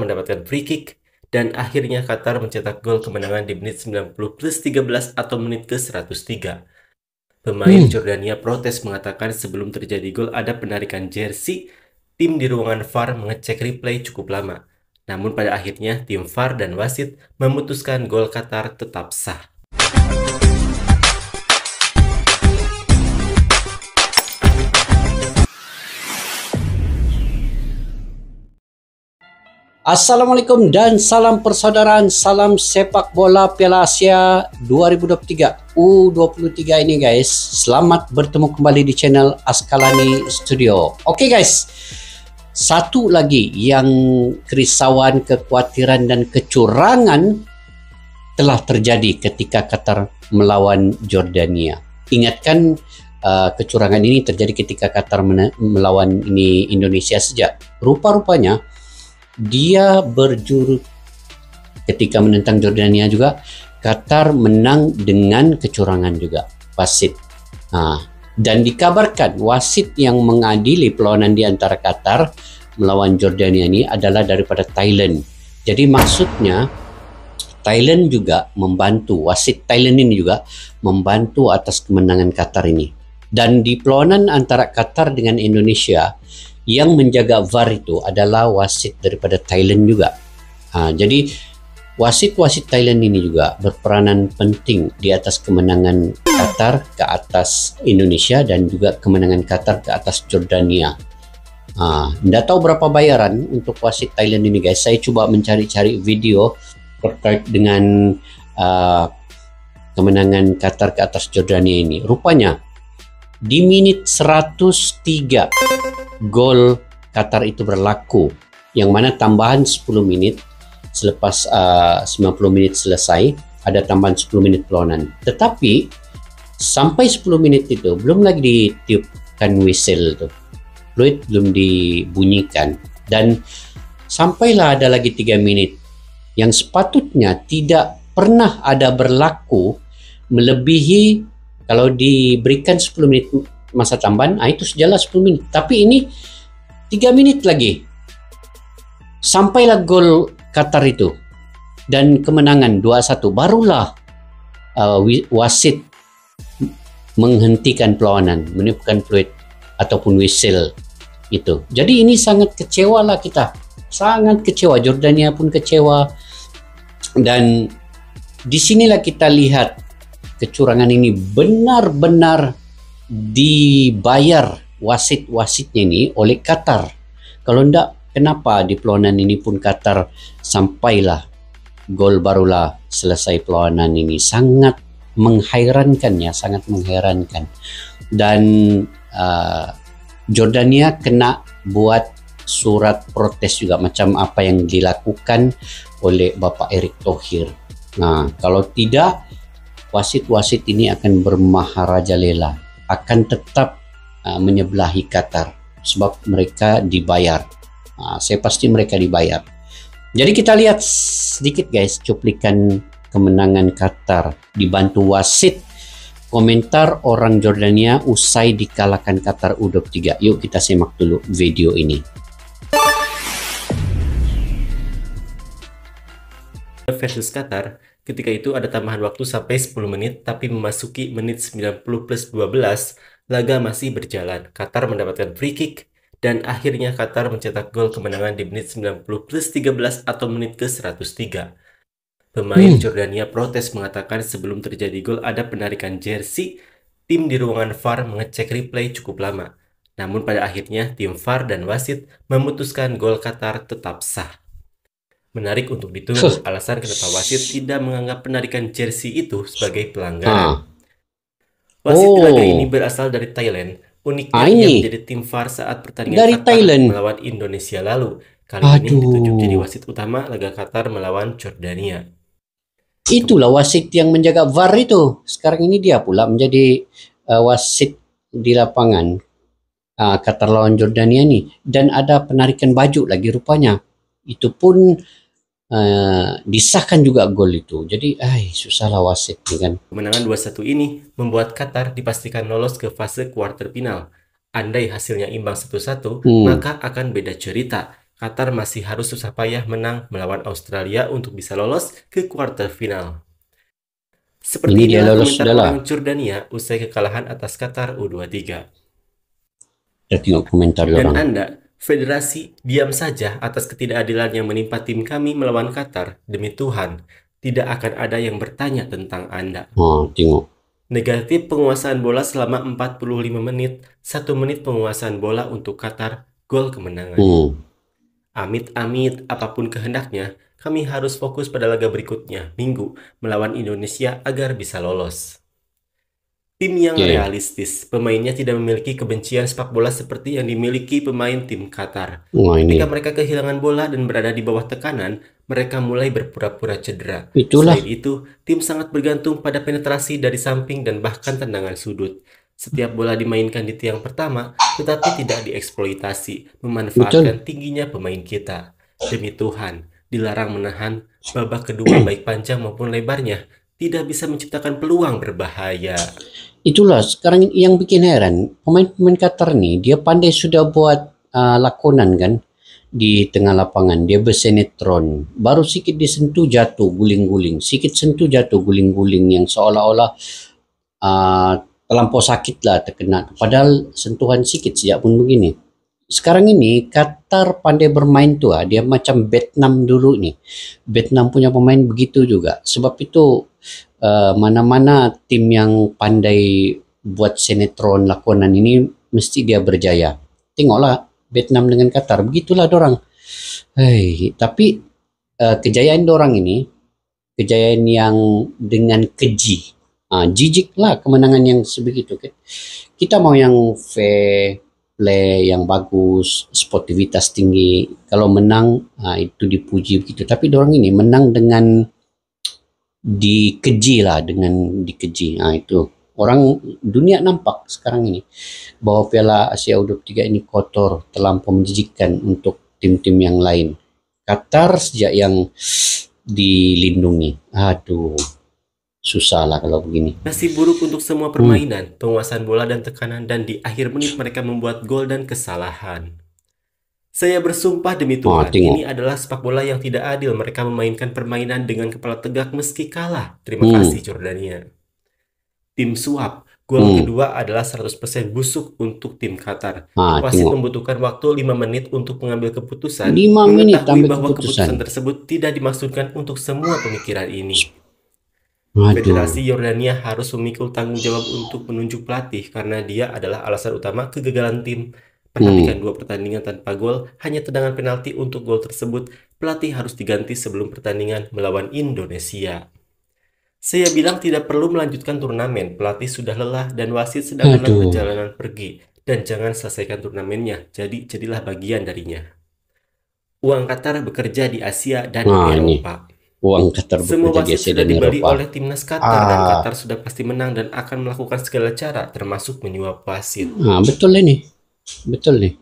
mendapatkan free kick, dan akhirnya Qatar mencetak gol kemenangan di menit 90 plus 13 atau menit ke-103. Pemain Jordania protes mengatakan sebelum terjadi gol ada penarikan jersey. Tim di ruangan VAR mengecek replay cukup lama. Namun pada akhirnya tim VAR dan wasit memutuskan gol Qatar tetap sah. Assalamualaikum dan salam persaudaraan, salam sepak bola Piala Asia 2023 U23 ini guys. Selamat bertemu kembali di channel Askalani Studio. Oke guys, satu lagi yang kerisauan, kekhawatiran dan kecurangan telah terjadi ketika Qatar melawan Jordania. Ingatkan kecurangan ini terjadi ketika Qatar melawan Indonesia saja. Rupa-rupanya dia berjuru ketika menentang Jordania juga. Qatar menang dengan kecurangan juga wasit. Dan dikabarkan wasit yang mengadili perlawanan di antara Qatar melawan Jordania ini adalah daripada Thailand. Jadi maksudnya Thailand juga membantu, wasit Thailand ini juga membantu atas kemenangan Qatar ini. Dan di perlawanan antara Qatar dengan Indonesia, yang menjaga VAR itu adalah wasit daripada Thailand juga. Jadi wasit-wasit Thailand ini juga berperanan penting di atas kemenangan Qatar ke atas Indonesia dan juga kemenangan Qatar ke atas Jordania. Tidak tahu berapa bayaran untuk wasit Thailand ini guys. Saya coba mencari-cari video terkait dengan kemenangan Qatar ke atas Jordania ini. Rupanya di menit 103 gol Qatar itu berlaku, yang mana tambahan 10 menit selepas 90 menit selesai, ada tambahan 10 menit perlawanan. Tetapi sampai 10 menit itu belum lagi ditiupkan whistle tuh, fluid belum dibunyikan, dan sampailah ada lagi 3 menit yang sepatutnya tidak pernah ada berlaku melebihi. Kalau diberikan 10 menit masa tambahan, itu sejalan 10 menit. Tapi ini 3 menit lagi. Sampailah gol Qatar itu. Dan kemenangan 2-1. Barulah wasit menghentikan perlawanan, meniupkan fluid ataupun whistle itu. Jadi ini sangat kecewa lah kita. Sangat kecewa. Jordania pun kecewa. Dan disinilah kita lihat kecurangan ini benar-benar dibayar wasit-wasitnya ini oleh Qatar. Kalau enggak, kenapa di perlawanan ini pun Qatar sampailah gol barulah selesai perlawanan ini. Sangat menghairankan ya, sangat mengherankan. Dan Jordania kena buat surat protes juga, macam apa yang dilakukan oleh Bapak Erick Thohir. Kalau tidak, wasit-wasit ini akan bermaharajalela, akan tetap menyebelahi Qatar sebab mereka dibayar. Saya pasti mereka dibayar. Jadi kita lihat sedikit guys cuplikan kemenangan Qatar dibantu wasit. Komentar orang Jordania usai dikalahkan Qatar U23. Yuk kita simak dulu video ini. Versus Qatar, ketika itu ada tambahan waktu sampai 10 menit, tapi memasuki menit 90 plus 12, laga masih berjalan. Qatar mendapatkan free kick, dan akhirnya Qatar mencetak gol kemenangan di menit 90 plus 13 atau menit ke-103. Pemain Jordania protes mengatakan sebelum terjadi gol ada penarikan jersey. Tim di ruangan VAR mengecek replay cukup lama. Namun pada akhirnya tim VAR dan wasit memutuskan gol Qatar tetap sah. Menarik untuk ditunggu alasan kenapa wasit tidak menganggap penarikan jersey itu sebagai pelanggaran. Wasit laga ini berasal dari Thailand. Uniknya ia menjadi tim VAR saat pertandingan dari Qatar Thailand melawan Indonesia lalu. Kali ini ditunjuk jadi wasit utama laga Qatar melawan Jordania. Itulah wasit yang menjaga VAR itu. Sekarang ini dia pula menjadi wasit di lapangan Qatar lawan Jordania ini. Dan ada penarikan baju lagi rupanya. Itu pun disahkan juga gol itu. Jadi susahlah wasit kan. Kemenangan 2-1 ini membuat Qatar dipastikan lolos ke fase kuarter final. Andai hasilnya imbang 1-1, maka akan beda cerita. Qatar masih harus susah payah menang melawan Australia untuk bisa lolos ke kuarter final. Ini Seperti dia inilah lolos komentar sudah lah. orang Jordania usai kekalahan atas Qatar U23. Kita tengok komentar Dan orang. Anda, federasi, diam saja atas ketidakadilan yang menimpa tim kami melawan Qatar. Demi Tuhan, tidak akan ada yang bertanya tentang Anda. Tengok. Negatif penguasaan bola selama 45 menit, 1 menit penguasaan bola untuk Qatar, gol kemenangan. Amit-amit apapun kehendaknya, kami harus fokus pada laga berikutnya, Minggu, melawan Indonesia agar bisa lolos. Tim yang realistis, pemainnya tidak memiliki kebencian sepak bola seperti yang dimiliki pemain tim Qatar. Ketika mereka kehilangan bola dan berada di bawah tekanan, mereka mulai berpura-pura cedera. Selain itu, tim sangat bergantung pada penetrasi dari samping dan bahkan tendangan sudut. Setiap bola dimainkan di tiang pertama, tetapi tidak dieksploitasi, memanfaatkan tingginya pemain kita. Demi Tuhan, dilarang menahan babak kedua baik panjang maupun lebarnya. Tidak bisa menciptakan peluang berbahaya. Itulah sekarang yang bikin heran. Pemain-pemain Qatar nih, dia pandai sudah buat lakonan kan di tengah lapangan. Dia bersenetron. Baru sikit disentuh jatuh guling-guling. Sikit sentuh jatuh guling-guling yang seolah-olah terlampau sakit lah terkena. Padahal sentuhan sikit sejak pun begini. Sekarang ini Qatar pandai bermain tuh, dia macam Vietnam dulu nih. Vietnam punya pemain begitu juga. Sebab itu mana-mana tim yang pandai buat senetron lakonan ini mesti dia berjaya. Tengoklah Vietnam dengan Qatar, begitulah dorang. Tapi kejayaan dorang ini kejayaan yang dengan keji. Jijik lah kemenangan yang sebegitu. Kita mau yang fair play yang bagus, sportivitas tinggi. Kalau menang itu dipuji begitu. Tapi dorang ini menang dengan dikeji lah, dengan dikeji. Itu orang dunia nampak sekarang ini bahwa Piala Asia U23 ini kotor, terlampau menjijikkan untuk tim-tim yang lain. Qatar sejak yang dilindungi. Aduh, susah lah kalau begini. Nasib buruk untuk semua permainan, penguasaan bola dan tekanan, dan di akhir menit mereka membuat gol dan kesalahan. Saya bersumpah demi Tuhan, ini adalah sepak bola yang tidak adil. Mereka memainkan permainan dengan kepala tegak meski kalah. Terima kasih Jordania. Tim suap, gol kedua adalah 100% busuk untuk tim Qatar. Wasit membutuhkan waktu 5 menit untuk mengambil keputusan. 5 menit mengetahui bahwa keputusan tersebut tidak dimaksudkan untuk semua pemikiran ini. Federasi Yordania harus memikul tanggung jawab untuk menunjuk pelatih karena dia adalah alasan utama kegagalan tim. Perhatikan 2 pertandingan tanpa gol, hanya tendangan penalti untuk gol tersebut. Pelatih harus diganti sebelum pertandingan melawan Indonesia. Saya bilang tidak perlu melanjutkan turnamen, pelatih sudah lelah dan wasit sedang dalam perjalanan pergi. Dan jangan selesaikan turnamennya, jadilah bagian darinya. Uang Qatar bekerja di Asia dan Eropa. Uang Qatar semua wasit sudah dibeli oleh timnas Qatar dan Qatar sudah pasti menang dan akan melakukan segala cara termasuk menyuap wasit. Betul nih. Betul nih.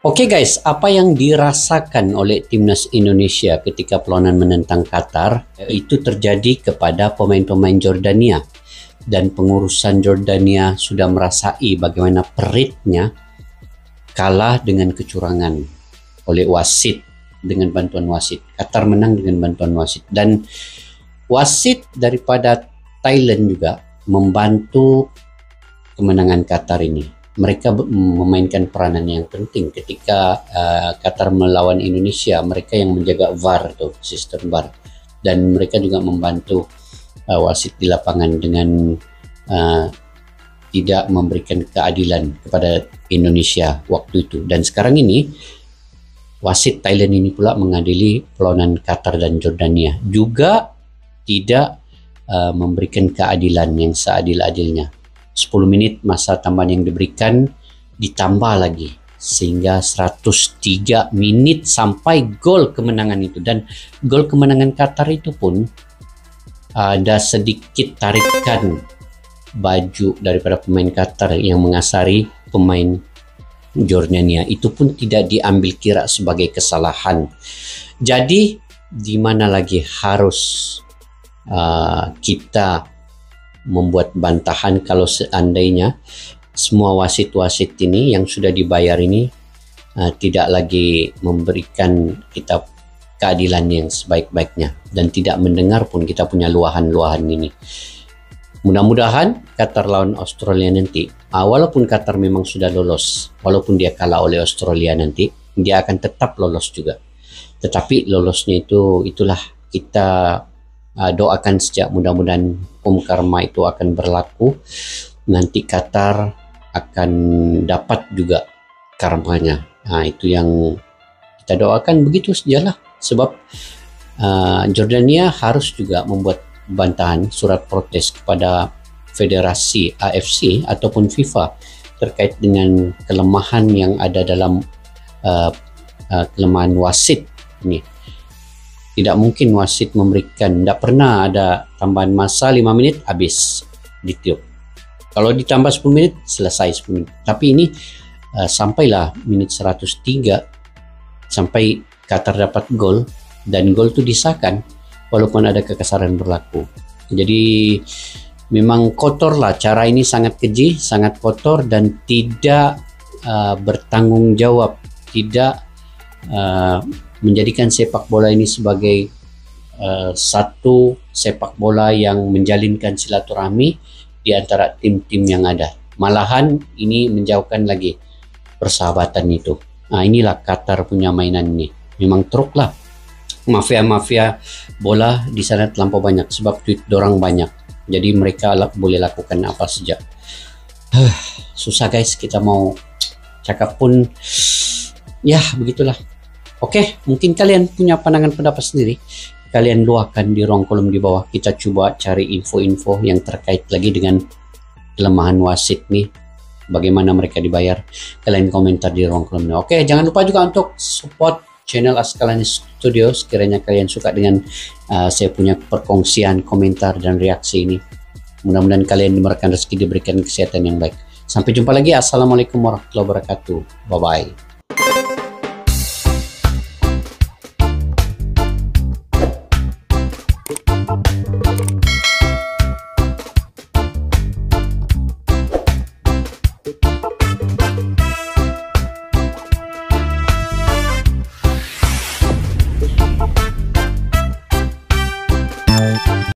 Oke guys, apa yang dirasakan oleh timnas Indonesia ketika perlawanan menentang Qatar itu terjadi kepada pemain-pemain Jordania, dan pengurusan Jordania sudah merasai bagaimana peritnya kalah dengan kecurangan oleh wasit dengan bantuan wasit. Qatar menang dengan bantuan wasit, dan wasit daripada Thailand juga membantu kemenangan Qatar ini. Mereka memainkan peranan yang penting ketika Qatar melawan Indonesia. Mereka yang menjaga VAR tuh, sistem VAR, dan mereka juga membantu wasit di lapangan dengan tidak memberikan keadilan kepada Indonesia waktu itu. Dan sekarang ini wasit Thailand ini pula mengadili perlawanan Qatar dan Jordania, juga tidak memberikan keadilan yang seadil-adilnya. 10 menit masa tambahan yang diberikan ditambah lagi sehingga 103 menit sampai gol kemenangan itu. Dan gol kemenangan Qatar itu pun ada sedikit tarikan baju daripada pemain Qatar yang mengasari pemain Jordania. Itu pun tidak diambil kira sebagai kesalahan. Jadi di mana lagi harus kita membuat bantahan kalau seandainya semua wasit-wasit ini yang sudah dibayar ini tidak lagi memberikan kita keadilan yang sebaik-baiknya dan tidak mendengar pun kita punya luahan-luahan ini. Mudah-mudahan Qatar lawan Australia nanti, walaupun Qatar memang sudah lolos, walaupun dia kalah oleh Australia nanti, dia akan tetap lolos juga. Tetapi lolosnya itulah kita doakan sejak mudah-mudahan hukum karma itu akan berlaku. Nanti Qatar akan dapat juga karmanya. Itu yang kita doakan, begitu sajalah. Sebab Jordania harus juga membuat bantahan surat protes kepada Federasi AFC ataupun FIFA terkait dengan kelemahan yang ada dalam kelemahan wasit ini. Tidak mungkin wasit memberikan, tidak pernah ada tambahan masa 5 menit habis ditiup. Kalau ditambah 10 menit selesai 10 menit. Tapi ini sampailah menit 103 sampai Qatar dapat gol, dan gol itu disahkan walaupun ada kekasaran berlaku. Jadi memang kotor lah, cara ini sangat keji, sangat kotor dan tidak bertanggung jawab, tidak menjadikan sepak bola ini sebagai satu sepak bola yang menjalinkan silaturahmi di antara tim-tim yang ada. Malahan ini menjauhkan lagi persahabatan itu. Inilah Qatar punya mainan ini. Memang truk lah. Mafia-mafia bola di sana terlampau banyak sebab duit dorang banyak. Jadi mereka boleh lakukan apa saja. Susah guys, kita mau cakap pun ya begitulah. Oke, mungkin kalian punya pandangan pendapat sendiri. Kalian luahkan di ruang kolom di bawah. Kita coba cari info-info yang terkait lagi dengan kelemahan wasit nih. Bagaimana mereka dibayar. Kalian komentar di ruang kolom. Oke, jangan lupa juga untuk support channel Askalani Studio. Sekiranya kalian suka dengan saya punya perkongsian, komentar, dan reaksi ini. Mudah-mudahan kalian dimurahkan rezeki, diberikan kesehatan yang baik. Sampai jumpa lagi. Assalamualaikum warahmatullahi wabarakatuh. Bye-bye.